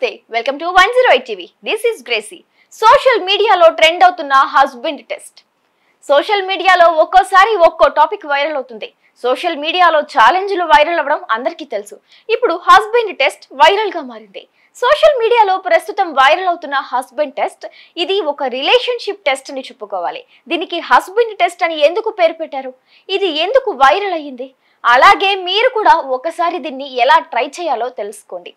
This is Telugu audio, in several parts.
నమస్తే welcome to 108 TV this is Gracie social మీడియాలో ట్రెండ్ అవుతున్న హస్బెండ్ టెస్ట్ సోషల్ మీడియాలో ఒక్కోసారి ఒక్కో టాపిక్ వైరల్ అవుతుంది సోషల్ మీడియాలో ఛాలెంజ్లు వైరల్ అవ్వడం అందరికీ తెలుసు ఇప్పుడు హస్బెండ్ టెస్ట్ వైరల్ గా మారింది సోషల్ మీడియాలో ప్రస్తుతం వైరల్ అవుతున్న హస్బెండ్ టెస్ట్ ఇది ఒక రిలేషన్షిప్ టెస్ట్ అని చెప్పుకోవాలి దీనికి హస్బెండ్ టెస్ట్ అని ఎందుకు పేరు పెట్టారు ఇది ఎందుకు వైరల్ అయ్యింది అలాగే మీరు కూడా ఒకసారి దీన్ని ఎలా ట్రై చేయాలో తెలుసుకోండి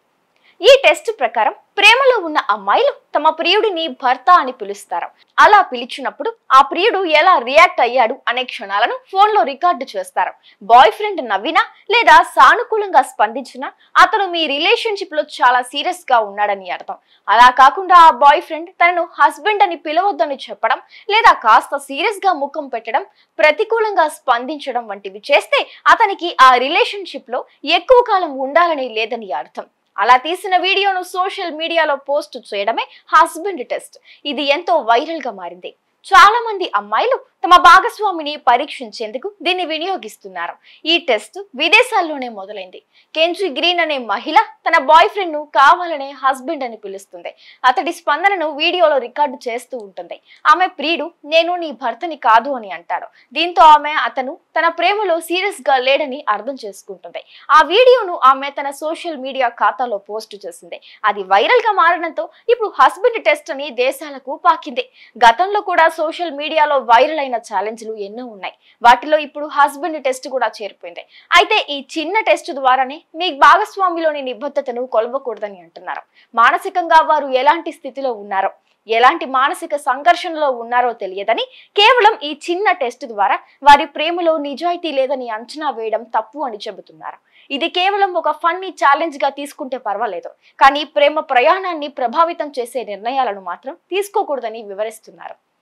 ఈ టెస్ట్ ప్రకారం ప్రేమలో ఉన్న అమ్మాయిలు తమ ప్రియుడిని భర్త అని పిలుస్తారు అలా పిలిచినప్పుడు ఆ ప్రియుడు ఎలా రియాక్ట్ అయ్యాడు అనే క్షణాలను ఫోన్లో రికార్డు చేస్తారు బాయ్ ఫ్రెండ్ నవ్వినా లేదా సానుకూలంగా స్పందించినా అతను మీ రిలేషన్షిప్ లో చాలా సీరియస్ గా ఉన్నాడని అర్థం అలా కాకుండా ఆ బాయ్ ఫ్రెండ్ తనను హస్బెండ్ అని పిలవద్దని చెప్పడం లేదా కాస్త సీరియస్ గా ముఖం పెట్టడం ప్రతికూలంగా స్పందించడం వంటివి చేస్తే అతనికి ఆ రిలేషన్షిప్ లో ఎక్కువ కాలం ఉండాలని లేదని అర్థం అలా తీసిన వీడియోను సోషల్ మీడియాలో పోస్ట్ చేయడమే హస్బెండ్ టెస్ట్ ఇది ఎంతో వైరల్ గా మారింది చాలా మంది అమ్మాయిలు తమ భాగస్వామిని పరీక్షించేందుకు దీన్ని వినియోగిస్తున్నారు ఈ టెస్ట్ విదేశాల్లోనే మొదలైంది కెంజీ గ్రీన్ అనే మహిళ తన బాయ్ ఫ్రెండ్ ను కావాలనే హస్బెండ్ అని పిలుస్తుంది అతడి స్పందనను వీడియోలో రికార్డు చేస్తూ ఉంటుంది ఆమె ప్రియుడు నేను నీ భర్తని కాదు అని అంటాడు దీంతో ఆమె అతను తన ప్రేమలో సీరియస్ గా లేడని అర్థం చేసుకుంటుంది ఆ వీడియోను ఆమె తన సోషల్ మీడియా ఖాతాలో పోస్ట్ చేసింది అది వైరల్ గా మారడంతో ఇప్పుడు హస్బెండ్ టెస్ట్ అని దేశాలకు పాకింది గతంలో కూడా సోషల్ మీడియాలో వైరల్ అయిన ఛాలెంజ్లు ఎన్నో ఉన్నాయి వాటిలో ఇప్పుడు హస్బెండ్ టెస్ట్ కూడా చేరిపోయింది అయితే ఈ చిన్న టెస్ట్ ద్వారానే మీ భాగస్వామిలోని నిబద్ధతను కొలవకూడదని అంటున్నారు మానసికంగా వారు ఎలాంటి స్థితిలో ఉన్నారో ఎలాంటి మానసిక సంఘర్షణలో ఉన్నారో తెలియదని కేవలం ఈ చిన్న టెస్ట్ ద్వారా వారి ప్రేమలో నిజాయితీ లేదని అంచనా వేయడం తప్పు అని చెబుతున్నారు ఇది కేవలం ఒక ఫన్నీ ఛాలెంజ్ గా తీసుకుంటే పర్వాలేదు కానీ ప్రేమ ప్రయాణాన్ని ప్రభావితం చేసే నిర్ణయాలను మాత్రం తీసుకోకూడదని వివరిస్తున్నారు